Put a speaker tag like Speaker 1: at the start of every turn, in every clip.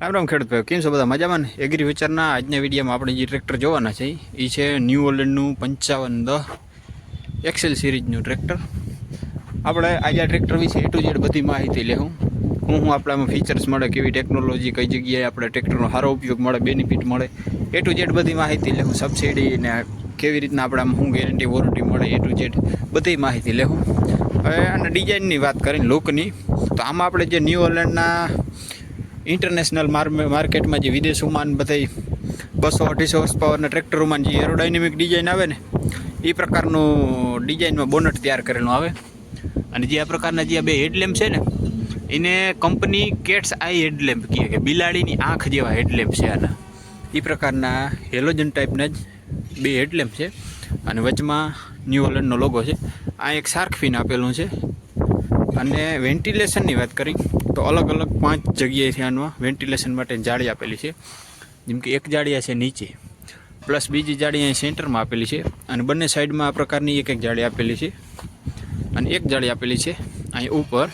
Speaker 1: રામ રામ ખેડૂત ભાઈ, કેમ છો બધા મજામાં ને? એગ્રીકલ્ચરના આજના વિડીયોમાં આપણે જે ટ્રેક્ટર જોવાના છે એ છે ન્યૂ હોલેન્ડનું 5510 એક્સેલ સિરીઝનું ટ્રેક્ટર. આપણે આજે આ ટ્રેક્ટર વિશે એ ટુ ઝેડ બધી માહિતી લેવું. હું આપણામાં ફીચર્સ મળે, કેવી ટેકનોલોજી, કઈ જગ્યાએ આપણે ટ્રેક્ટરનો સારો ઉપયોગ મળે, બેનિફિટ મળે, એ ટુ ઝેડ બધી માહિતી લેવું. સબસિડી ને કેવી રીતના આપણામાં શું ગેરંટી વોરંટી મળે, એ ટુ ઝેડ બધી માહિતી લેવું. હવે અને ડિઝાઇનની વાત કરીને લુકની, તો આમાં આપણે જે ન્યૂ હોલેન્ડના ઇન્ટરનેશનલ માર્કેટમાં જે વિદેશોમાં બધા 200-250 હોર્સ પાવરના ટ્રેક્ટરોમાં જે એરોડાયનેમિક ડિઝાઇન આવે ને, એ પ્રકારનું ડિઝાઇનમાં બોનટ તૈયાર કરેલું આવે. અને જે આ પ્રકારના જે બે હેડલેમ્પ છે ને, એને કંપની કેટ્સ આઈ હેડલેમ્પ કહે, કે બિલાડીની આંખ જેવા હેડલેમ્પ છે આના. એ પ્રકારના હેલોજન ટાઈપના જ બે હેડલેમ્પ છે. અને વચમાં ન્યૂ હોલેન્ડનો લોગો છે. આ એક શાર્ક ફિન આપેલું છે. અને વેન્ટિલેશનની વાત કરી તો અલગ અલગ 5 જગ્યાએથી આમાં વેન્ટિલેશન માટે જાળી આપેલી છે. જેમ કે એક જાળી છે નીચે, પ્લસ બીજી જાળી અહીં સેન્ટરમાં આપેલી છે, અને બંને સાઈડમાં આ પ્રકારની એક જાળી આપેલી છે, અને એક જાળી આપેલી છે અહીં ઉપર.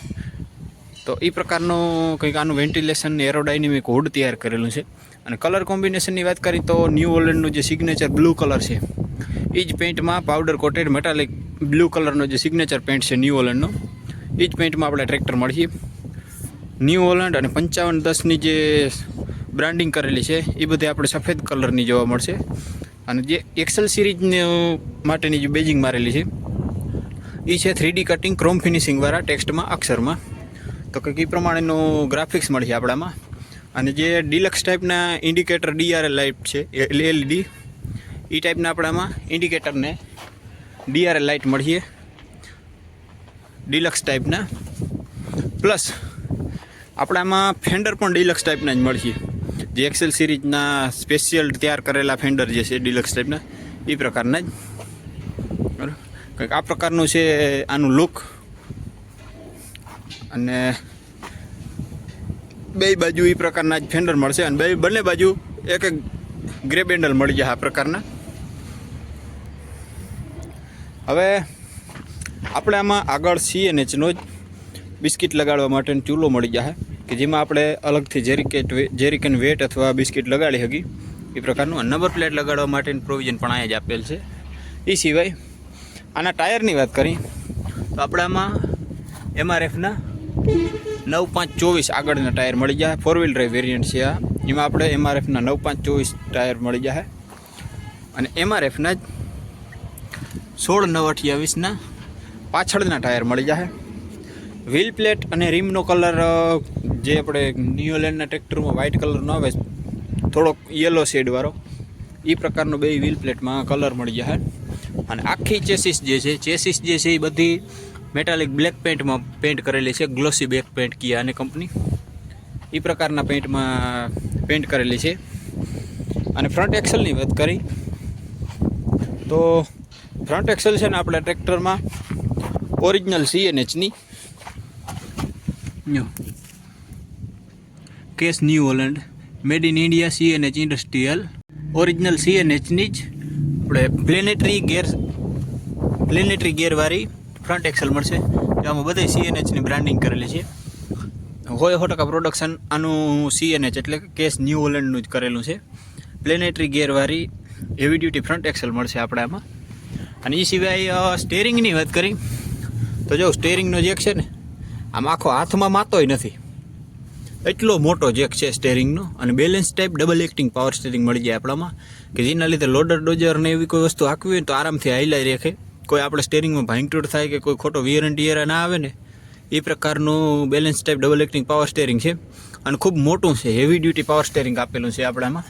Speaker 1: તો એ પ્રકારનું કંઈક આનું વેન્ટિલેશન એરોડાયનેમિક હુડ તૈયાર કરેલું છે. અને કલર કોમ્બિનેશનની વાત કરી તો ન્યૂ હોલેન્ડનું જે સિગ્નેચર બ્લુ કલર છે, એ જ પેઇન્ટમાં પાવડર કોટેડ મેટાલિક બ્લુ કલરનો જે સિગ્નેચર પેઇન્ટ છે ન્યૂ હોલેન્ડનો, એ જ પેઇન્ટમાં આપણે ટ્રેક્ટર મળીએ. ન્યૂ હોલેન્ડ અને 5510ની જે બ્રાન્ડિંગ કરેલી છે એ બધી આપણે સફેદ કલરની જોવા મળશે. અને જે એક્સેલ સિરીઝ માટેની જે બેજિંગ મારેલી છે એ છે 3D કટિંગ ક્રોમ ફિનિશિંગવાળા ટેક્સ્ટમાં અક્ષરમાં. તો કંઈક એ પ્રમાણેનું ગ્રાફિક્સ મળશે આપણામાં. અને જે ડિલક્સ ટાઈપના ઇન્ડિકેટર DRL લાઇટ છે, LED, એ ટાઈપના આપણામાં ઇન્ડિકેટરને DRL લાઇટ મળીએ ડિલક્સ ટાઈપના. પ્લસ આપણામાં ફેન્ડર પણ ડિલક્સ ટાઈપના જ મળશે. જે એક્સેલ સિરીઝના સ્પેશિયલ તૈયાર કરેલા ફેન્ડર જે છે ડિલક્સ ટાઈપના, એ પ્રકારના જ. બરાબર, કંઈક આ પ્રકારનું છે આનું લુક. અને બે બાજુ એ પ્રકારના જ ફેન્ડર મળશે, અને બંને બાજુ એક ગ્રેબ હેન્ડલ મળી જાય આ પ્રકારના. હવે આપણે આમાં આગળ CNHનો જ બિસ્કિટ લગાડવા માટેનો ચૂલો મળી જાય, કે જેમાં આપણે અલગથી જેરિકેન વેટ અથવા બિસ્કિટ લગાડી શકીએ એ પ્રકારનું. નંબર પ્લેટ લગાડવા માટેનું પ્રોવિઝન પણ અહીંયા જ આપેલ છે. એ સિવાય આના ટાયરની વાત કરી તો આપણે આમાં MRFના 9524 આગળના ટાયર મળી જાય. 4 વ્હીલ ડ્રાઈવ વેરિયન્ટ છે આ. એમાં આપણે MRFના 9524 ટાયર મળી જાય. અને MRFના જ 16928ના પાછળના ટાયર મળી જાય. વ્હીલ પ્લેટ અને રીમનો કલર જે આપણે ન્યૂ હોલેન્ડના ટ્રેક્ટરમાં વ્હાઇટ કલરનો આવે, થોડોક યલો શેડવાળો, એ પ્રકારનો બે વ્હીલ પ્લેટમાં કલર મળી જાય. અને આખી ચેસિસ જે છે એ બધી મેટાલિક બ્લેક પેઇન્ટમાં પેઇન્ટ કરેલી છે. ગ્લોસી બ્લેક પેઇન્ટ કીએ આને કંપની, એ પ્રકારના પેઇન્ટમાં પેઇન્ટ કરેલી છે. અને ફ્રન્ટ એક્સલની વાત કરી તો ફ્રન્ટ એક્સલ છે ને આપણા ટ્રેક્ટરમાં ઓરિજિનલ CNHની Case New Holland made in India CNH industrial original CNHની જ આપણે પ્લેનેટરી ગેરવાળી ફ્રન્ટ એક્સલ મળશે. આમાં બધી CNHની બ્રાન્ડિંગ કરેલી છે. 100% પ્રોડક્શન આનું CNH એટલે કે કેસ ન્યૂ હોલેન્ડનું જ કરેલું છે. પ્લેનેટરી ગેરવાળી હેવી ડ્યુટી ફ્રન્ટ એક્સલ મળશે આપણે આમાં. અને એ સિવાય સ્ટેરિંગની વાત કરી તો જો સ્ટેરિંગનો જેક છે ને, આમ આખો હાથમાં માતોય નથી, એટલો મોટો જેક છે સ્ટેરિંગનો. અને balance type double acting power steering મળી જાય આપણામાં, કે જેના લીધે લોડર ડોઝર ને એવી કોઈ વસ્તુ હાંકવી હોય તો આરામથી હાઈલાઈ રાખે. કોઈ આપણે સ્ટેરિંગમાં ભાંગતૂટ થાય કે કોઈ ખોટો વિયર એન્ડ ટિયર ના આવે ને, એ પ્રકારનું balance type double acting power steering છે. અને ખૂબ મોટું છે, હેવી ડ્યુટી પાવર સ્ટેરિંગ આપેલું છે આપણામાં.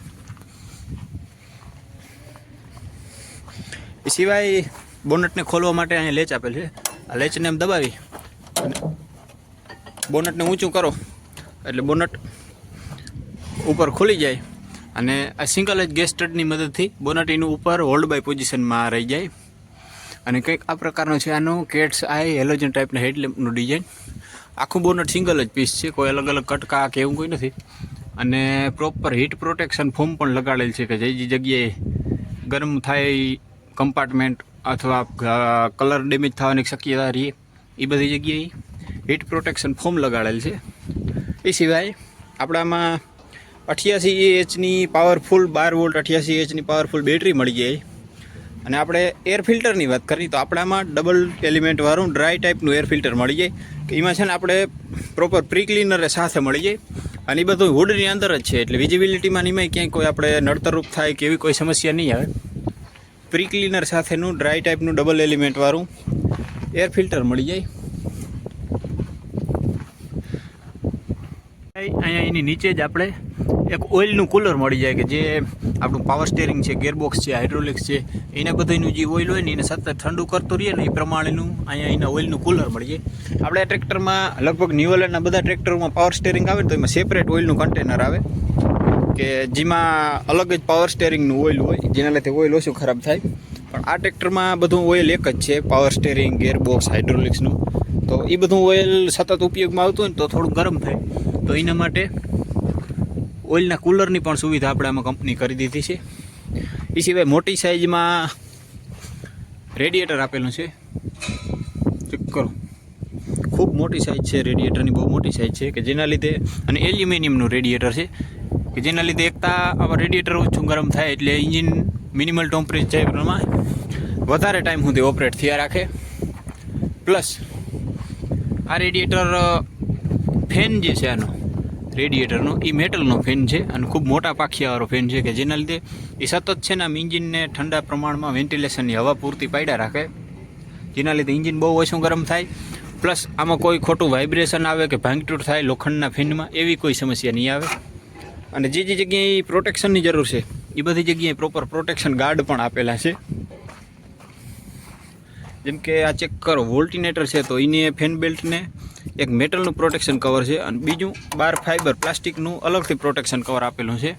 Speaker 1: એ સિવાય બોનટને ખોલવા માટે અહીંયા લેચ આપેલ છે. આ લેચને એમ દબાવી અને બોનટને ઊંચું કરો એટલે બોનટ ઉપર ખુલી જાય. અને આ સિંગલ જ ગેસ સ્ટડની મદદથી બોનટ એનું ઉપર હોલ્ડ બાય પોઝિશનમાં રહી જાય. અને કંઈક આ પ્રકારનું છે આનું કેટ્સ આઈ હેલોજન ટાઈપના હેડલેમ્પનું ડિઝાઇન. આખું બોનટ સિંગલ જ પીસ છે, કોઈ અલગ અલગ કટકા કે એવું કોઈ નથી. અને પ્રોપર હીટ પ્રોટેક્શન ફોમ પણ લગાડેલ છે, કે જે જગ્યાએ ગરમ થાય કમ્પાર્ટમેન્ટ અથવા કલર ડેમેજ થવાની શક્યતા રહે એ બધી જગ્યાએ હીટ પ્રોટેક્શન ફોમ લગાડેલ છે. એ સિવાય આપણામાં 88 AHની પાવરફુલ 12 વોલ્ટ 88 AHની પાવરફુલ બેટરી મળી જાય. અને આપણે એર ફિલ્ટરની વાત કરીએ તો આપણામાં ડબલ એલિમેન્ટવાળું ડ્રાય ટાઈપનું એર ફિલ્ટર મળી જાય કે એમાં છે ને આપણે પ્રોપર પ્રી ક્લીનર સાથે મળી જાય. અને એ બધું હુડની અંદર જ છે એટલે વિઝિબિલિટીમાં એમાંય ક્યાંય કોઈ આપણે નડતરરૂપ થાય કે એવી કોઈ સમસ્યા નહીં આવે. પ્રી ક્લીનર સાથેનું ડ્રાય ટાઈપનું ડબલ એલિમેન્ટવાળું એર ફિલ્ટર મળી જાય. અહીંયા એની નીચે જ આપણે એક ઓઇલનું કુલર મળી જાય કે જે આપણું પાવર સ્ટેરિંગ છે, ગેરબોક્સ છે, હાઇડ્રોલિક્સ છે, એને બધાનું જે ઓઇલ હોય ને એને સતત ઠંડુ કરતું રહીએ ને એ પ્રમાણેનું અહીંયા એના ઓઇલનું કુલર મળી જાય. આપણે ટ્રેક્ટરમાં લગભગ ન્યુઓલેન્ડના બધા ટ્રેક્ટરમાં પાવર સ્ટેરિંગ આવે તો એમાં સેપરેટ ઓઇલનું કન્ટેનર આવે કે જેમાં અલગ જ પાવર સ્ટેરિંગનું ઓઇલ હોય જેના લીધે ઓઇલ ઓછું ખરાબ થાય. પણ આ ટ્રેક્ટરમાં બધું ઓઇલ એક જ છે, પાવર સ્ટેરિંગ, ગેરબોક્સ, હાઇડ્રોલિક્સનું. તો એ બધું ઓઇલ સતત ઉપયોગમાં આવતું હોય ને તો થોડું ગરમ થાય. તો એના માટે ઓઇલના કુલરની પણ સુવિધા આપણે આમાં કંપની કરી દીધી છે. એ સિવાય મોટી સાઇઝમાં રેડિએટર આપેલું છે. ચેક કરો, ખૂબ મોટી સાઇઝ છે રેડિએટરની, બહુ મોટી સાઇઝ છે કે જેના લીધે, અને એલ્યુમિનિયમનું રેડિએટર છે કે જેના લીધે એકતા આવા રેડિએટર ઓછું ગરમ થાય એટલે એન્જિન મિનિમલ ટેમ્પરેચરમાં વધારે ટાઈમ સુધી ઓપરેટ થયા રાખે. પ્લસ આ રેડિએટર ફેન જે છે આનો રેડિએટરનો એ મેટલનો ફેન છે અને ખૂબ મોટા પાખિયાવાળો ફેન છે કે જેના લીધે એ સતત છે ને આમ એન્જિનને ઠંડા પ્રમાણમાં વેન્ટિલેશનની હવા પૂરતી પાડ્યા રાખે જેના લીધે એન્જિન બહુ ઓછું ગરમ થાય. પ્લસ આમાં કોઈ ખોટું વાઇબ્રેશન આવે કે ભાંગતૂટ થાય લોખંડના ફેનમાં એવી કોઈ સમસ્યા નહીં આવે. અને જે જગ્યાએ પ્રોટેક્શનની જરૂર છે એ બધી જગ્યાએ પ્રોપર પ્રોટેક્શન ગાર્ડ પણ આપેલા છે. જેમ કે આ ચેક કરો, વોલ્ટિનેટર છે તો એને ફેન બેલ્ટને એક મેટલનું પ્રોટેક્શન કવર છે અને બીજું બાર ફાઇબર પ્લાસ્ટિકનું અલગથી પ્રોટેક્શન કવર આપેલું છે.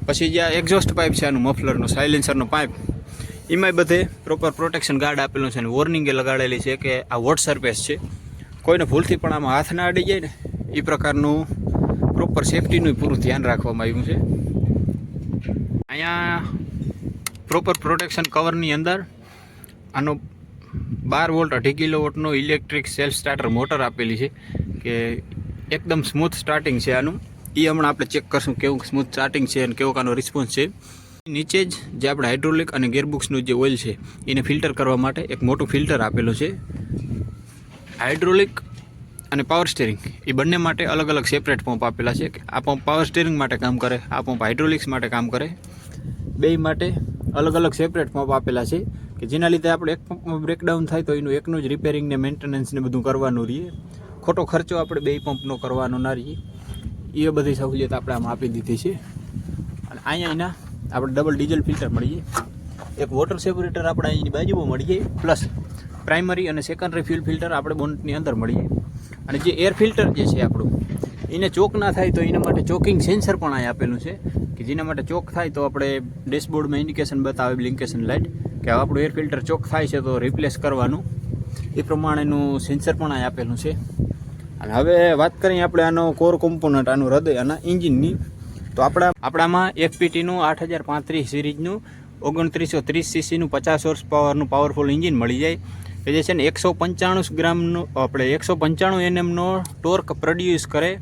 Speaker 1: પછી જે આ એક્ઝોસ્ટ પાઇપ છે આનું મફલરનું સાયલેન્સરનો પાઇપ, એમાંય બધે પ્રોપર પ્રોટેક્શન ગાર્ડ આપેલું છે અને વોર્નિંગે લગાડેલી છે કે આ વોટ સરફેસ છે, કોઈને ભૂલથી પણ આમાં હાથ ના અડી જાય ને એ પ્રકારનું પ્રોપર સેફટીનું પૂરું ધ્યાન રાખવામાં આવ્યું છે. અહીંયા પ્રોપર પ્રોટેક્શન કવરની અંદર આનો 12 વોલ્ટ 2.5 કિલોવોટનો ઇલેક્ટ્રિક સેલ્ફ સ્ટાર્ટર મોટર આપેલી છે કે એકદમ સ્મૂથ સ્ટાર્ટિંગ છે આનું. એ હમણાં આપણે ચેક કરશું કેવું સ્મૂથ સ્ટાર્ટિંગ છે અને કેવો આનો રિસ્પોન્સ છે. નીચે જ જે આપણે હાઇડ્રોલિક અને ગેરબોક્સનું જે ઓઇલ છે એને ફિલ્ટર કરવા માટે એક મોટું ફિલ્ટર આપેલું છે. હાઇડ્રોલિક અને પાવર સ્ટેરિંગ એ બંને માટે અલગ અલગ સેપરેટ પંપ આપેલા છે. આ પંપ પાવર સ્ટેરિંગ માટે કામ કરે, આ પંપ હાઇડ્રોલિક્સ માટે કામ કરે. બે માટે અલગ અલગ સેપરેટ પંપ આપેલા છે કે જેના લીધે આપણે એક પંપમાં બ્રેકડાઉન થાય તો એનું એકનું જ રિપેરિંગ ને મેન્ટેનન્સ ને બધું કરવાનું રહીએ. ખોટો ખર્ચો આપણે બે પંપનો કરવાનો ના રહીએ. એ બધી સહુલિયત આપણે આમાં આપી દીધી છે. અને અહીંયા એના આપણે ડબલ ડીઝલ ફિલ્ટર મળી જાય, એક વોટર સેપરેટર આપણે અહીંની બાજુમાં મળી જાય, પ્લસ પ્રાઇમરી અને સેકન્ડરી ફ્યુલ ફિલ્ટર આપણે બોન્ટની અંદર મળી જાય. અને જે એર ફિલ્ટર જે છે આપણું એને ચોક ના થાય તો એના માટે ચોકિંગ સેન્સર પણ અહીં આપેલું છે કે જેના માટે ચોક થાય તો આપણે ડેશબોર્ડમાં ઇન્ડિકેશન બતાવે બ્લિંકેશન લાઇટ કે આપણું એર ફિલ્ટર ચોક થાય છે તો રિપ્લેસ કરવાનું, એ પ્રમાણેનું સેન્સર પણ અહીં આપેલું છે. અને હવે વાત કરીએ આપણે આનો કોર કોમ્પોનન્ટ, આનું હૃદય આના એન્જિનની, તો આપણામાં FPTનું 8035 સિરીઝનું 2930 સીસીનું 50 હોર્સ પાવરનું પાવરફુલ એન્જિન મળી જાય કે જે છે ને 195 ગ્રામનું આપણે 195 NMનો ટોર્ક પ્રોડ્યુસ કરે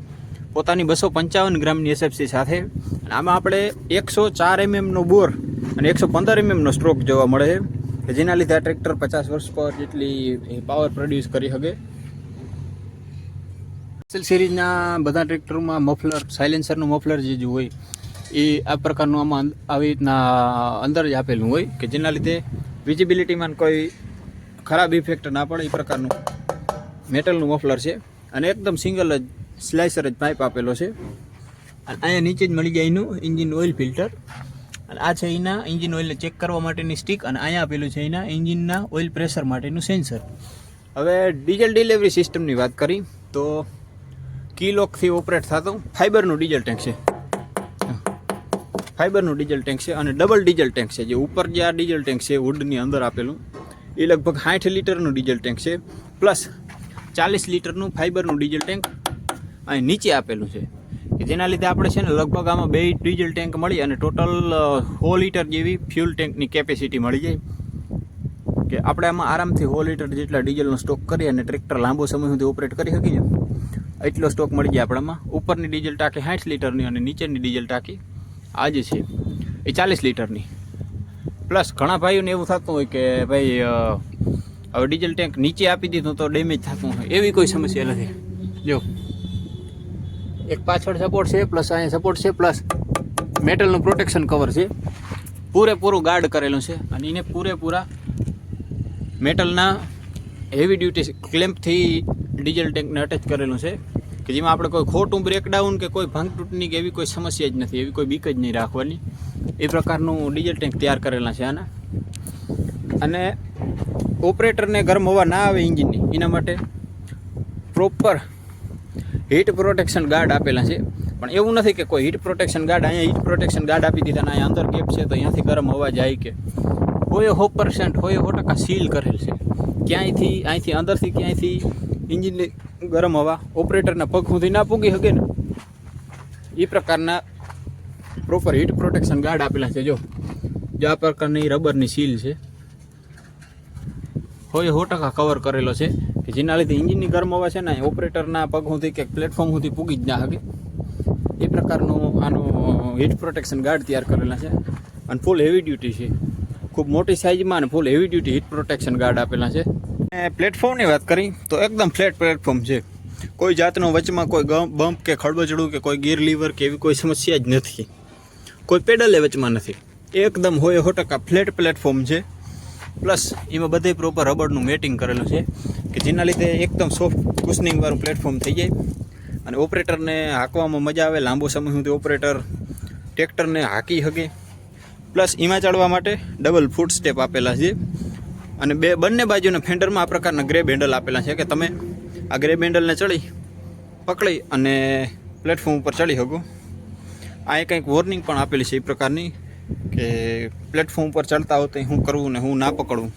Speaker 1: પોતાની 255 ગ્રામની SFC સાથે. અને આમાં આપણે 104 mmનો બોર અને 115 mmનો સ્ટ્રોક જોવા મળે છે કે જેના લીધે આ ટ્રેક્ટર 50 હોર્સ પાવર જેટલી પાવર પ્રોડ્યુસ કરી શકે. એક્સેલ સિરીઝના બધા ટ્રેક્ટરોમાં મફલર, સાયલેન્સરનું મફલર જે હોય એ આ પ્રકારનું આમાં આવી રીતના અંદર જ આપેલું હોય કે જેના લીધે વિઝિબિલિટીમાં કોઈ ખરાબ ઇફેક્ટ ના પડે એ પ્રકારનું મેટલનું મફલર છે. અને એકદમ સિંગલ જ સ્લાઇસર જ પાઇપ આપેલો છે. અને અહીંયા નીચે જ મળી જાય એનું એન્જિન ઓઇલ ફિલ્ટર. અને આ છે એના એન્જિન ઓઇલને ચેક કરવા માટેની સ્ટિક અને અહીંયા આપેલું છે એના એન્જિનના ઓઇલ પ્રેશર માટેનું સેન્સર. હવે ડીઝલ ડિલિવરી સિસ્ટમની વાત કરી તો કીલોકથી ઓપરેટ થતું ફાઇબરનું ડીઝલ ટેન્ક છે, ફાઇબરનું ડીઝલ ટેન્ક છે અને ડબલ ડીઝલ ટેન્ક છે. જે ઉપર જે આ ડીઝલ ટેન્ક છે વુડની અંદર આપેલું એ લગભગ 60 લીટરનું ડીઝલ ટેન્ક છે, પ્લસ 40 લીટરનું ફાઇબરનું ડીઝલ ટેન્ક અહીં નીચે આપેલું છે કે જેના લીધે આપણે છે ને લગભગ આમાં 2 ડીઝલ ટેન્ક મળી અને ટોટલ 100 લીટર જેવી ફ્યુલ ટેન્કની કેપેસિટી મળી જાય કે આપણે આમાં આરામથી 100 લીટર જેટલા ડીઝલનો સ્ટોક કરી અને ટ્રેક્ટર લાંબો સમય સુધી ઓપરેટ કરી શકીએ. એટલો સ્ટોક મળી જાય આપણામાં. ઉપરની ડીઝલ ટાંકી 60 લીટરની અને નીચેની ડીઝલ ટાંકી આ જે છે એ 40 લીટરની. પ્લસ ઘણા ભાઈઓને એવું થતું હોય કે ભાઈ હવે ડીઝલ ટેન્ક નીચે આપી દીધું તો ડેમેજ થતું હોય, એવી કોઈ સમસ્યા નથી. જો એક પાછળ સપોર્ટ છે, પ્લસ અહીંયા સપોર્ટ છે, પ્લસ મેટલનું પ્રોટેક્શન કવર છે, પૂરેપૂરું ગાર્ડ કરેલું છે. અને એને પૂરેપૂરા મેટલના હેવી ડ્યુટી ક્લેમ્પથી ડીઝલ ટેન્કને અટેચ કરેલું છે કે જેમાં આપણે કોઈ ખોટું બ્રેકડાઉન કે કોઈ ભાંગ તૂટની કે એવી કોઈ સમસ્યા જ નથી, એવી કોઈ બીક જ નહીં રાખવાની. એ પ્રકારનું ડીઝલ ટેન્ક તૈયાર કરેલા છે આના. અને ઓપરેટરને ગરમ હવા ના આવે એન્જિનની એના માટે પ્રોપર હીટ પ્રોટેક્શન ગાર્ડ આપેલા છે. પણ એવું નથી કે કોઈ હીટ પ્રોટેક્શન ગાર્ડ અહીંયા હીટ પ્રોટેક્શન ગાર્ડ આપી દીધા અને અહીંયા અંદર ગેપ છે તો અહીંયાથી ગરમ હવા જાય કે 100% સીલ કરેલ છે. ક્યાંયથી અહીંથી અંદરથી ક્યાંયથી એન્જિનની ગરમ હવા ઓપરેટરના પગ સુધી ના પૂગી શકે ને એ પ્રકારના પ્રોપર હીટ પ્રોટેક્શન ગાર્ડ આપેલા છે. જો આ પ્રકારની રબરની સીલ છે, 100% કવર કરેલો છે કે જેના લીધે એન્જિનની ગરમ હવા છે ને ઓપરેટરના પગ સુધી કે પ્લેટફોર્મ સુધી પૂગી જ ના શકે. એ પ્રકારનું આનું હીટ પ્રોટેક્શન ગાર્ડ તૈયાર કરેલા છે અને ફૂલ હેવી ડ્યુટી છે. ખૂબ મોટી સાઇઝમાં અને ફૂલ heavy duty heat protection guard આપેલા છે. અને પ્લેટફોર્મની વાત કરી તો એકદમ ફ્લેટ પ્લેટફોર્મ છે. કોઈ જાતનો વચમાં કોઈ બમ્પ કે ખડબચડું કે કોઈ ગિયર લીવર કે એવી કોઈ સમસ્યા જ નથી. કોઈ પેડલે વચમાં નથી. એકદમ 100% ફ્લેટ પ્લેટફોર્મ છે. પ્લસ એમાં બધે પ્રોપર રબરનું મેટિંગ કરેલું છે કે જેના લીધે એકદમ સોફ્ટ કુશનિંગવાળું પ્લેટફોર્મ થઈ જાય અને ઓપરેટરને હાંકવામાં મજા આવે. લાંબો સમય સુધી ઓપરેટર ટ્રેક્ટરને હાંકી શકે. પ્લસ એમાં ચડવા માટે ડબલ ફૂટ સ્ટેપ આપેલા છે અને બંને બાજુના ફેન્ડરમાં આ પ્રકારના ગ્રેબ હેન્ડલ આપેલા છે કે તમે આ ગ્રેબ હેન્ડલને પકડી અને પ્લેટફોર્મ ઉપર ચડી શકો. આ કંઈક વોર્નિંગ પણ આપેલી છે એ પ્રકારની કે પ્લેટફોર્મ ઉપર ચડતા હોતે શું કરવું ને હું ના પકડવું.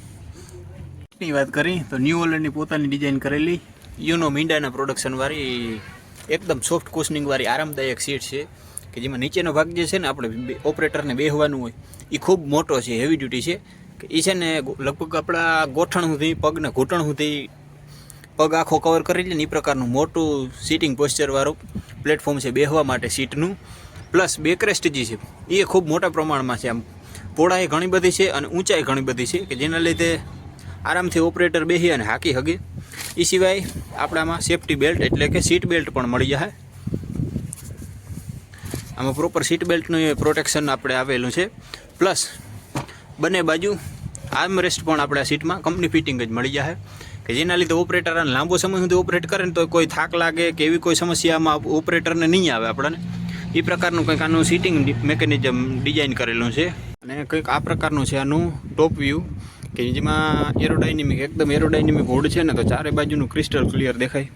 Speaker 1: ની વાત કરી તો ન્યૂ હોલેન્ડની પોતાની ડિઝાઇન કરેલી યુનો મીંડાના પ્રોડક્શનવાળી એકદમ સોફ્ટ કુશનિંગવાળી આરામદાયક સીટ છે કે જેમાં નીચેનો ભાગ જે છે ને આપણે ઓપરેટરને બેહવાનું હોય એ ખૂબ મોટો છે, હેવી ડ્યુટી છે કે એ છે ને લગભગ આપણા ગોઠણ સુધી પગને ઘૂંટણ સુધી પગ આખો કવર કરી લે ને એ પ્રકારનું મોટું સીટિંગ પોસ્ચરવાળું પ્લેટફોર્મ છે બેહવા માટે સીટનું. પ્લસ બેકરેસ્ટ જે છે એ ખૂબ મોટા પ્રમાણમાં છે. આમ પહોળાઈ ઘણી બધી છે અને ઊંચાઈ ઘણી બધી છે કે જેના લીધે આરામથી ઓપરેટર બેસી અને હાંકી શકે. એ સિવાય આપણામાં સેફ્ટી બેલ્ટ એટલે કે સીટ બેલ્ટ પણ મળી જાય. આમાં પ્રોપર સીટ બેલ્ટનું પ્રોટેક્શન આપણે આવેલું છે. પ્લસ બંને બાજુ આર્મરેસ્ટ પણ આપણે આ સીટમાં કંપની ફિટિંગ જ મળી જાય કે જેના લીધે ઓપરેટર લાંબો સમય સુધી ઓપરેટ કરે ને તો કોઈ થાક લાગે કે એવી કોઈ સમસ્યામાં ઓપરેટરને નહીં આવે આપણને. એ પ્રકારનું કંઈક આનું સીટિંગ મેકેનિઝમ ડિઝાઇન કરેલું છે અને કંઈક આ પ્રકારનું છે આનું ટોપ વ્યૂ કે જેમાં એકદમ એરોડાયનેમિક હોડ છે ને તો ચારે બાજુનું ક્રિસ્ટલ ક્લિયર દેખાય.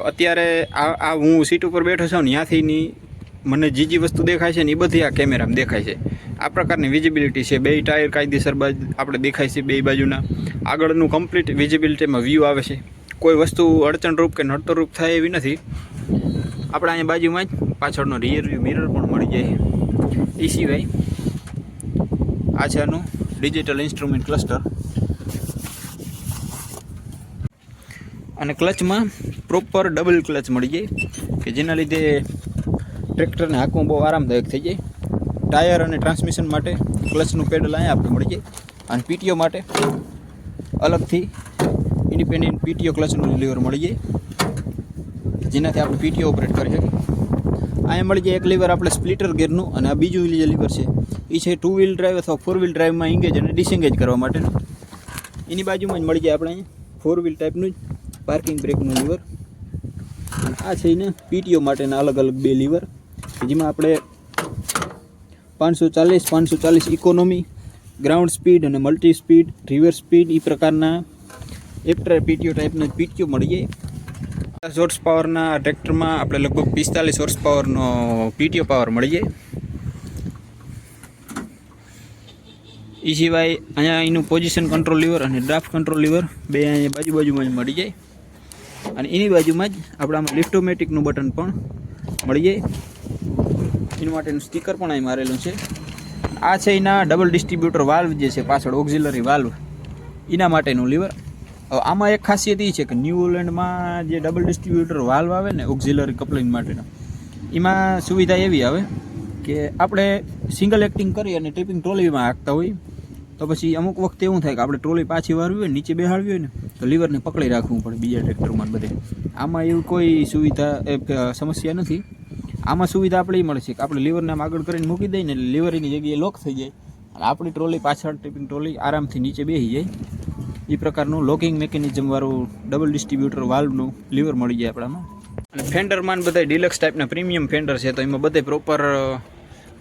Speaker 1: અત્યારે આ હું સીટ ઉપર બેઠો છું ને ત્યાંથી મને જે વસ્તુ દેખાય છે ને એ બધી આ કેમેરામાં દેખાય છે. આ પ્રકારની વિઝિબિલિટી છે. બે ટાયર કાયદેસર આપણે દેખાય છે બે બાજુના. આગળનું કમ્પ્લીટ વિઝિબિલિટીમાં વ્યૂ આવે છે. કોઈ વસ્તુ અડચણરૂપ કે નડતરરૂપ થાય એવી નથી. આપણે અહીંયા બાજુમાં જ પાછળનો રિયર વ્યૂ મિરર પણ મળી જાય. એ સિવાય આ છે આનું ડિજિટલ ઇન્સ્ટ્રુમેન્ટ ક્લસ્ટર અને ક્લચમાં પ્રોપર ડબલ ક્લચ મળી જાય કે જેના લીધે ટ્રેક્ટરને હાંકવું બહુ આરામદાયક થઈ જાય. ટાયર અને ટ્રાન્સમિશન માટે ક્લચનું પેડલ અહીંયા આપણે મળી જાય અને પીટીઓ માટે અલગથી ઇન્ડિપેન્ડન્ટ પીટીઓ ક્લચનું લીવર મળી જાય જેનાથી આપણે પીટીઓ ઓપરેટ કરી શકીએ. અહીંયા મળી જાય એક લીવર આપણે સ્પ્લિટર ગેરનું અને આ બીજું જે લીવર છે એ છે 2 વ્હીલ ડ્રાઈવ અથવા 4 વ્હીલ ડ્રાઈવમાં એંગેજ અને ડિસએંગેજ કરવા માટેનું. એની બાજુમાં જ મળી જાય આપણે અહીંયા 4 વ્હીલ ટાઈપનું જ પાર્કિંગ બ્રેકનું લીવર. અને આ છે એને પીટીઓ માટેના અલગ અલગ બે લીવર કે જેમાં આપણે 540 ઇકોનોમી, ગ્રાઉન્ડ સ્પીડ અને મલ્ટી સ્પીડ, રિવર્સ સ્પીડ એ પ્રકારના પીટીઓ ટાઈપના પીટીઓ મળી જાય. 50 હોર્સ પાવરના ટ્રેક્ટરમાં આપણે લગભગ 45 હોર્સ પાવરનો પીટીઓ પાવર મળી જાય. એ સિવાય અહીંયા એનું પોઝિશન કંટ્રોલ લીવર અને ડ્રાફ્ટ કંટ્રોલ લીવર બે અહીંયા બાજુમાં જ મળી જાય અને એની બાજુમાં જ આપણામાં લિફ્ટોમેટિકનું બટન પણ મળી જાય. એના માટેનું સ્ટીકર પણ અહીં મારેલું છે. આ છે એના ડબલ ડિસ્ટ્રીબ્યુટર વાલ્વ જે છે પાછળ ઓક્ઝિલરી વાલ્વ એના માટેનું લીવર હવે આમાં એક ખાસિયત એ છે કે ન્યૂ હોલેન્ડમાં જે ડબલ ડિસ્ટ્રીબ્યુટર વાલ્વ આવે ને ઓક્ઝિલરી કપલિંગ માટેનો, એમાં સુવિધા એવી આવે કે આપણે સિંગલ એક્ટિંગ કરી અને ટ્રિપિંગ ટ્રોલીમાં હાંકતા હોય તો પછી અમુક વખતે એવું થાય કે આપણે ટ્રોલી પાછી વારવી હોય, નીચે બેહાડવી હોય ને તો લીવરને પકડી રાખવું પડે બીજા ટ્રેક્ટરમાં બધે. આમાં એવું કોઈ સુવિધા સમસ્યા નથી. આમાં સુવિધા આપણે એ મળે છે કે આપણે લીવરને આમ આગળ કરીને મૂકી દઈએ ને એટલે લીવરની જગ્યાએ લોક થઈ જાય અને આપણી ટ્રોલી પાછળ ટ્રિપિંગ ટ્રોલી આરામથી નીચે બેસી જાય. એ પ્રકારનું લોકિંગ મેકેનિઝમવાળું ડબલ ડિસ્ટ્રીબ્યુટર વાલ્વનું લીવર મળી જાય આપણામાં. અને ફેન્ડરમાં બધા ડિલક્સ ટાઈપના પ્રીમિયમ ફેન્ડર છે તો એમાં બધે પ્રોપર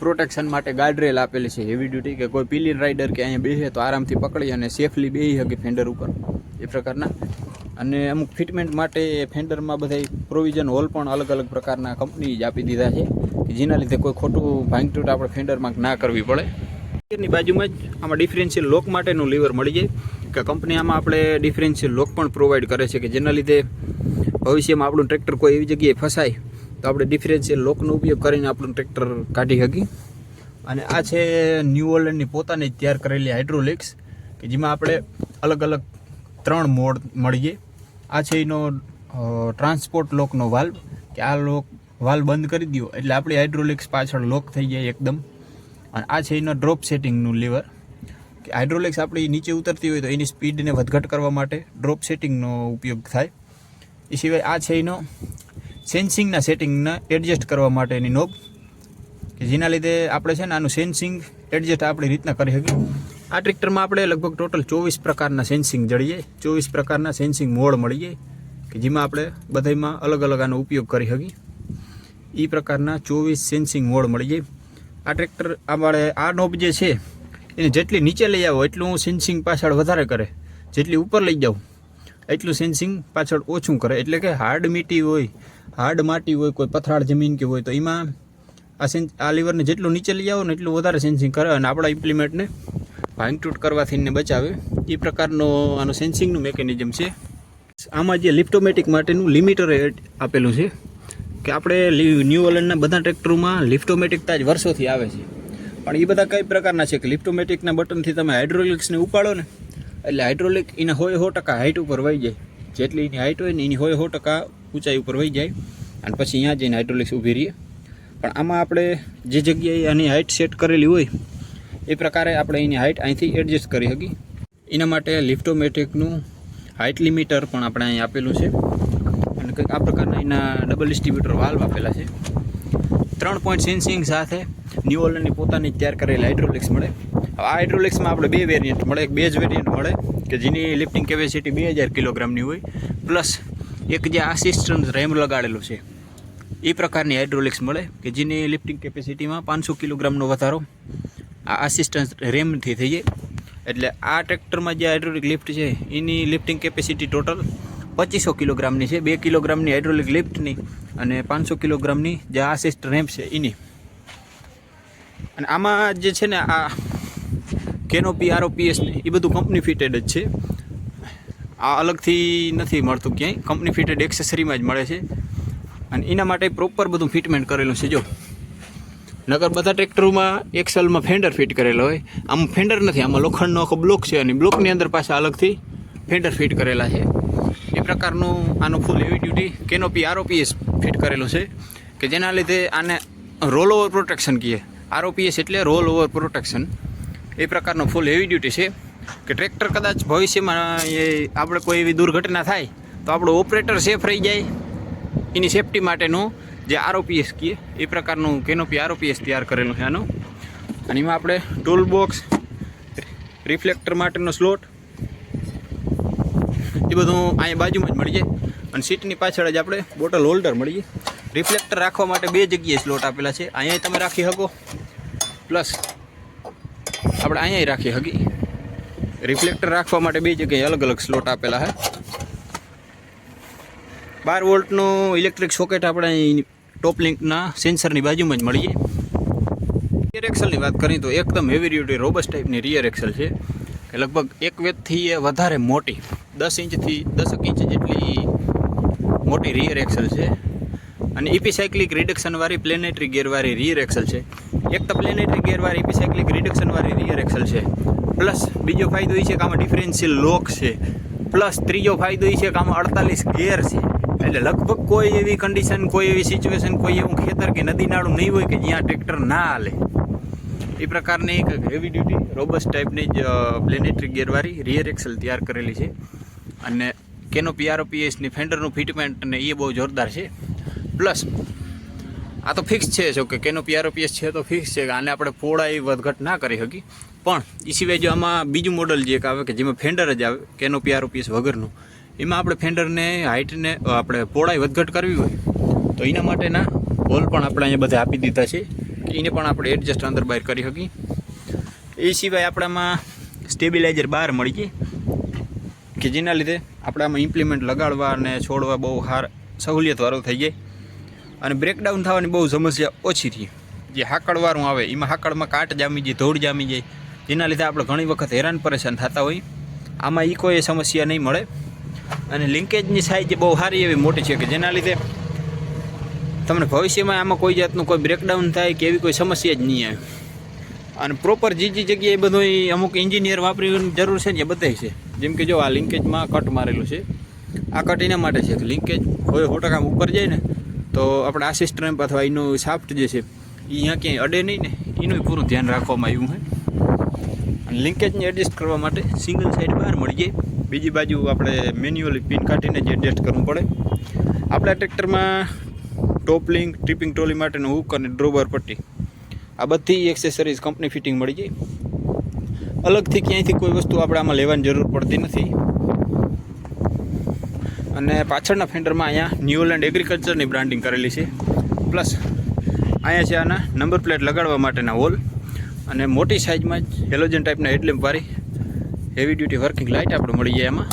Speaker 1: પ્રોટેક્શન માટે ગાર્ડરેલ આપેલી છે હેવી ડ્યુટી, કે કોઈ પિલિયન રાઇડર કે અહીંયા બેસે તો આરામથી પકડી અને સેફલી બેસી શકે ફેન્ડર ઉપર એ પ્રકારના. અને અમુક ફિટમેન્ટ માટે ફેન્ડરમાં બધા પ્રોવિઝન હોલ પણ અલગ અલગ પ્રકારના કંપની જ આપી દીધા છે કે જેના લીધે કોઈ ખોટું ભાંગતૂટ આપણે ફેન્ડરમાં ના કરવી પડે. ની બાજુમાં જ આમાં ડિફરન્શિયલ લોક માટેનું લીવર મળી જાય કે કંપની આમાં આપણે ડિફરન્શિયલ લોક પણ પ્રોવાઈડ કરે છે કે જેના લીધે ભવિષ્યમાં આપણું ટ્રેક્ટર કોઈ એવી જગ્યાએ ફસાય તો આપણે ડિફરન્શિયલ લોકનો ઉપયોગ કરીને આપણું ટ્રેક્ટર કાઢી શકીએ. અને આ છે ન્યૂ હોલેન્ડની પોતાની જ તૈયાર કરેલી હાઇડ્રોલિક્સ કે જેમાં આપણે અલગ અલગ 3 મોડ મળીએ. આ છે એનો ટ્રાન્સપોર્ટ લોકનો વાલ્વ કે આ લોક વાલ્વ બંધ કરી દો એટલે આપણી હાઇડ્રોલિક્સ પાછળ લોક થઈ જાય એકદમ. અને આ છે એનો ડ્રોપ સેટિંગનું લીવર કે હાઇડ્રોલિક્સ આપણી નીચે ઉતરતી હોય તો એની સ્પીડને વધઘટ કરવા માટે ડ્રોપ સેટિંગનો ઉપયોગ થાય. એ સિવાય આ છે એનો સેન્સિંગના સેટિંગને એડજસ્ટ કરવા માટેની નોબ કે જેના લીધે આપણે છે ને આનું સેન્સિંગ એડજસ્ટ આપણી રીતના કરી શકીએ. આ ટ્રેક્ટરમાં આપણે લગભગ ટોટલ 24 પ્રકારના સેન્સિંગ જડી જાય, 24 પ્રકારના સેન્સિંગ મોડ મળી જાય કે જેમાં આપણે બધામાં અલગ અલગ આનો ઉપયોગ કરી શકીએ. એ પ્રકારના 24 સેન્સિંગ મોડ મળી જાય. આ ટ્રેક્ટર આપણે આ નોબ જે છે એને જેટલી નીચે લઈ આવો એટલું સેન્સિંગ પાછળ વધારે કરે, જેટલી ઉપર લઈ જાઓ એટલું સેન્સિંગ પાછળ ઓછું કરે. એટલે કે હાર્ડ માટી હોય કોઈ પથરાળ જમીન કે હોય તો એમાં આ લીવરને જેટલું નીચે લઈ આવો ને એટલું વધારે સેન્સિંગ કરે અને આપણા ઇમ્પ્લિમેન્ટને ભાંગતૂટ કરવાથી ને બચાવે. એ પ્રકારનો આનું સેન્સિંગનું મેકેનિઝમ છે. આમાં જે લિફ્ટોમેટિક માટેનું લિમિટર આપેલું છે કે આપણે ન્યૂ હોલેન્ડના બધા ટ્રેક્ટરોમાં લિફ્ટોમેટિકતા જ વર્ષોથી આવે છે, પણ એ બધા કઈ પ્રકારના છે કે લિફ્ટોમેટિકના બટનથી તમે હાઇડ્રોલિક્સને ઉપાડો ને એટલે હાઇડ્રોલિક એના 100% હાઇટ ઉપર વહી જાય. જેટલી એની હાઇટ હોય ને એની 100% ઊંચાઈ ઉપર વહી જાય અને પછી અહીંયા જઈને હાઇડ્રોલિક્સ ઊભી રહીએ. પણ આમાં આપણે જે જગ્યાએ આની હાઇટ સેટ કરેલી હોય એ પ્રકારે આપણે એની હાઇટ અહીંથી એડજસ્ટ કરી શકીએ. એના માટે લિફ્ટોમેટિકનું હાઇટ લિમિટર પણ આપણે અહીં આપેલું છે અને કંઈક આ પ્રકારના એના ડબલ ડિસ્ટ્રીબ્યુટર વાલ્વ આપેલા છે. 3 પોઈન્ટ સેન્સિંગ સાથે ન્યૂ હોલેન્ડની પોતાની તૈયાર કરેલી હાઇડ્રોલિક્સ મળે. આ હાઇડ્રોલિક્સમાં આપણે 2 વેરિયન્ટ મળે. એક બેઝ વેરિયન્ટ મળે કે જેની લિફ્ટિંગ કેપેસિટી 2000 કિલોગ્રામની હોય, પ્લસ એક જે આસિસ્ટન્ટ રેમ લગાડેલું છે એ પ્રકારની હાઇડ્રોલિક્સ મળે કે જેની લિફ્ટિંગ કેપેસિટીમાં 500 કિલોગ્રામનો વધારો આ આસિસ્ટન્ટ રેમથી થઈ જાય. એટલે આ ટ્રેક્ટરમાં જે હાઇડ્રોલિક લિફ્ટ છે એની લિફ્ટિંગ કેપેસિટી ટોટલ 2500 કિલોગ્રામની છે. 2 કિલોગ્રામની હાઇડ્રોલિક લિફ્ટની અને 500 કિલોગ્રામની જે આસિસ્ટ રેમ્પ છે એની. અને આમાં જે છે ને આ કેનોપી ROPS ને એ બધું કંપની ફિટેડ જ છે. આ અલગથી નથી મળતું ક્યાંય, કંપની ફિટેડ એક્સેસરીમાં જ મળે છે અને એના માટે પ્રોપર બધું ફિટમેન્ટ કરેલું છે. જો નગર બધા ટ્રેક્ટરોમાં એક્સેલમાં ફેન્ડર ફિટ કરેલો હોય, આમ ફેન્ડર નથી, આમાં લોખંડનો આખો બ્લોક છે અને બ્લોકની અંદર પાછા અલગથી ફેન્ડર ફિટ કરેલા છે. એ પ્રકારનું આનું ફૂલ heavy duty canopy ROPS fit કરેલું છે કે જેના લીધે આને રોલ ઓવર પ્રોટેક્શન કહીએ. ROPS એટલે રોલ ઓવર પ્રોટેક્શન. એ પ્રકારનો ફૂલ હેવી ડ્યુટી છે કે ટ્રેક્ટર કદાચ ભવિષ્યમાં એ આપણે કોઈ એવી દુર્ઘટના થાય તો આપણો ઓપરેટર સેફ રહી જાય એની સેફટી માટેનું જે ROPS કહીએ એ પ્રકારનું કેનોપી ROPS તૈયાર કરેલું છે આનું. અને એમાં આપણે ટૂલ બોક્સ, રિફ્લેક્ટર માટેનો સ્લોટ એ બધું અહીંયા બાજુમાં જ મળી જાય. અને સીટની પાછળ જ આપણે બોટલ હોલ્ડર મળી જાય. રિફ્લેક્ટર રાખવા માટે 2 જગ્યાએ સ્લોટ આપેલા છે. અહીંયા તમે રાખી શકો, પ્લસ આપણે અહીંયા રાખી શકીએ. રિફ્લેક્ટર રાખવા માટે 2 જગ્યાએ અલગ અલગ સ્લોટ આપેલા છે. 12 વોલ્ટનું ઇલેક્ટ્રિક સોકેટ આપણે અહીં ટોપ લિંકના સેન્સરની બાજુમાં જ મળી જાય. રિયર એક્સલની વાત કરીએ તો એકદમ હેવી ડ્યુટી રોબસ્ટ ટાઈપની રિયર એક્સલ છે કે લગભગ 1 વેતથી એ વધારે મોટી 10 ઇંચથી 10 ઇંચ જેટલી મોટી રિયર એક્સલ છે. અને ઇપીસાઇક્લિક રિડક્શનવાળી પ્લેનેટરી ગિયરવાળી રિયર એક્સલ છે. એક તો પ્લેનેટરી ગિયરવાળી ઇપીસાઇક્લિક રિડક્શનવાળી રિયર એક્સલ છે, પ્લસ બીજો ફાયદો એ છે કે આમાં ડિફરન્શિયલ લોક છે પ્લસ ત્રીજો ફાયદો એ છે કે આમાં 48 ગેર છે, એટલે લગભગ કોઈ એવી કન્ડિશન, કોઈ એવી સિચ્યુએશન, કોઈ એવું ખેતર કે નદી નાળું નહીં હોય કે જ્યાં ટ્રેક્ટર ના હાલે. એ પ્રકારની એક હેવી ડ્યુટી રોબસ્ટ ટાઈપની જ પ્લેનેટરી ગેરવાળી રિયર એક્સેલ તૈયાર કરેલી છે. અને કેનોપી ROPSની ફેન્ડરનું ફિટમેન્ટ અને એ બહુ જોરદાર છે. પ્લસ આ તો ફિક્સ છે, જો કે કેનોપી ROPS છે તો ફિક્સ છે કે આને આપણે પહોળાઈ વધઘટ ના કરી શકીએ. પણ એ સિવાય જો આમાં બીજું મોડલ જે આવે કે જેમાં ફેન્ડર જ આવે કેનોપી ROPS વગરનું, એમાં આપણે ફેન્ડરને હાઇટને આપણે પહોળાઈ વધઘટ કરવી હોય તો એના માટેના હોલ પણ આપણે અહીંયા બધા આપી દીધા છે કે એને પણ આપણે એડજસ્ટ અંદર બહાર કરી શકીએ. એ સિવાય આપણામાં સ્ટેબિલાઇઝર બહાર મળી જાય કે જેના લીધે આપણે આમાં ઇમ્પ્લિમેન્ટ લગાડવા અને છોડવા બહુ સહુલિયતવાળું થઈ જાય અને બ્રેકડાઉન થવાની બહુ સમસ્યા ઓછી થઈ. જે હાકડવાળું આવે એમાં હાકડમાં કાટ જામી જાય, ધૂળ જામી જાય, જેના લીધે આપણે ઘણી વખત હેરાન પરેશાન થતા હોય. આમાં એ કોઈ સમસ્યા નહીં મળે. અને લિંકેજની સાઇઝ બહુ સારી એવી મોટી છે કે જેના લીધે તમને ભવિષ્યમાં આમાં કોઈ જાતનું કોઈ બ્રેકડાઉન થાય કે એવી કોઈ સમસ્યા જ નહીં આવે. અને પ્રોપર જે જગ્યાએ બધું અમુક એન્જિનિયર વાપરવાની જરૂર છે ને એ બધાય છે. જેમ કે જો આ લિંકેજમાં કટ મારેલું છે, આ કટ એના માટે છે કે લિંકેજ હોય 100% ઉપર જાય ને તો આપણે આ સિસ્ટમ અથવા એનું શાફ્ટ જે છે એ અહીંયા ક્યાંય અડે નહીં ને એનું પૂરું ધ્યાન રાખવામાં આવ્યું છે. અને લિંકેજને એડજસ્ટ કરવા માટે સિંગલ સાઈડ બહાર મળી જાય, બીજી બાજુ આપણે મેન્યુઅલી પિન કાઢીને જ એડજસ્ટ કરવું પડે. આપણા ટ્રેક્ટરમાં ટોપ લિંક, ટ્રીપિંગ ટ્રોલી માટેનું હુક અને ડ્રોબર પટ્ટી આ બધી એક્સેસરીઝ કંપની ફિટિંગ મળી જાય. અલગથી ક્યાંયથી કોઈ વસ્તુ આપણે આમાં લેવાની જરૂર પડતી નથી. અને પાછળના ફેન્ડરમાં અહીંયા ન્યુઓલેન્ડ એગ્રીકલ્ચરની બ્રાન્ડિંગ કરેલી છે. પ્લસ અહીંયા છે આના નંબર પ્લેટ લગાડવા માટેના હોલ અને મોટી સાઇઝમાં જ હેલોજન ટાઈપના હેડલેમ્પવાળી હેવી ડ્યુટી વર્કિંગ લાઇટ આપણે મળી જાય એમાં.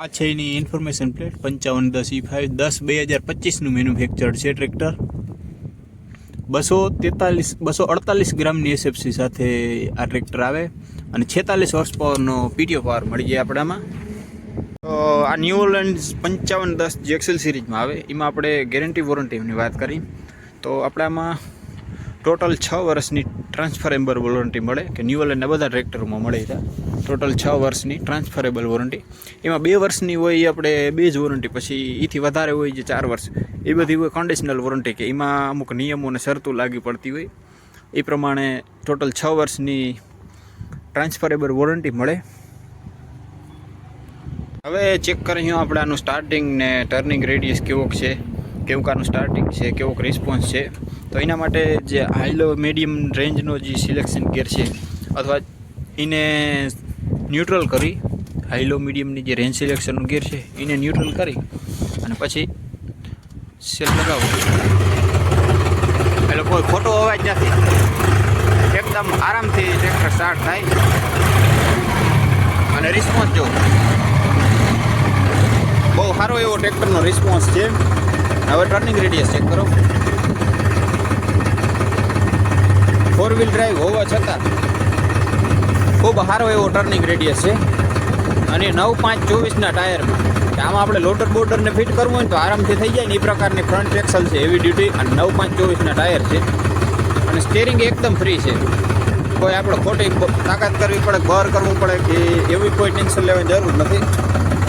Speaker 1: આ છે એની ઇન્ફોર્મેશન પ્લેટ 5510E5 10/2025નું મેન્યુફેક્ચર્ડ છે ટ્રેક્ટર. 248 ગ્રામની SFC સાથે આ ટ્રેક્ટર આવે અને 46 હોર્સ પાવરનો PTO પાવર મળી જાય આપણામાં. તો આ ન્યુઓલેન્ડ 5510 જે એક્સેલ સિરીઝમાં આવે એમાં આપણે ગેરંટી વોરંટીની વાત કરી તો આપણામાં ટોટલ 6 વર્ષની ટ્રાન્સફરેબલ વોરંટી મળે કે ન્યુઓલેન્ડના બધા ટ્રેક્ટરોમાં મળે છે. ટોટલ 6 વર્ષની ટ્રાન્સફરેબલ વોરંટી, એમાં 2 વર્ષની હોય એ આપણે 2 જ વોરંટી, પછી એથી વધારે હોય જે 4 વર્ષ એ બધી હોય કન્ડિશનલ વોરંટી કે એમાં અમુક નિયમો અને શરતો લાગી પડતી હોય. એ પ્રમાણે ટોટલ 6 વર્ષની ટ્રાન્સફરેબલ વોરંટી મળે. હવે ચેક કરીએ આપણે આનું સ્ટાર્ટિંગ ને ટર્નિંગ રેડિયસ કેવોક છે, કેવું આનું સ્ટાર્ટિંગ છે, કેવોક રિસ્પોન્સ છે. તો એના માટે જે હાઈ લો મીડિયમ રેન્જનો જે સિલેક્શન ગિયર છે અથવા એને ન્યુટ્રલ કરી, હાઈ લો મીડિયમની જે રેન્જ સિલેક્શનનું ગિયર છે એને ન્યુટ્રલ કરી અને પછી સેલ લગાવો એટલે કોઈ ખોટો અવાજ નથી, એકદમ આરામથી ટ્રેક્ટર સ્ટાર્ટ થાય. અને રિસ્પોન્સ જો બહુ સારો એવો ટ્રેક્ટરનો રિસ્પોન્સ છે. હવે ટર્નિંગ રેડિયસ ચેક કરો. 4 વ્હીલ ડ્રાઈવ હોવા છતાં ખૂબ સારો એવો ટર્નિંગ રેડિયસ છે. અને 9.5/24ના ટાયરમાં આમાં આપણે લોડર બોર્ડરને ફિટ કરવું હોય તો આરામથી થઈ જાય ને એ પ્રકારની ફ્રન્ટ એક્સલ છે હેવી ડ્યુટી અને 9.5/24ના ટાયર છે. અને સ્ટેરિંગ એકદમ ફ્રી છે, કોઈ આપણે ખોટી તાકાત કરવી પડે, બર કરવું પડે કે એવી કોઈ ટેન્શન લેવાની જરૂર નથી.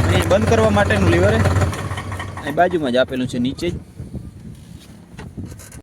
Speaker 1: અહીં બંધ કરવા માટેનું લીવર અહીં બાજુમાં જ આપેલું છે નીચે જ.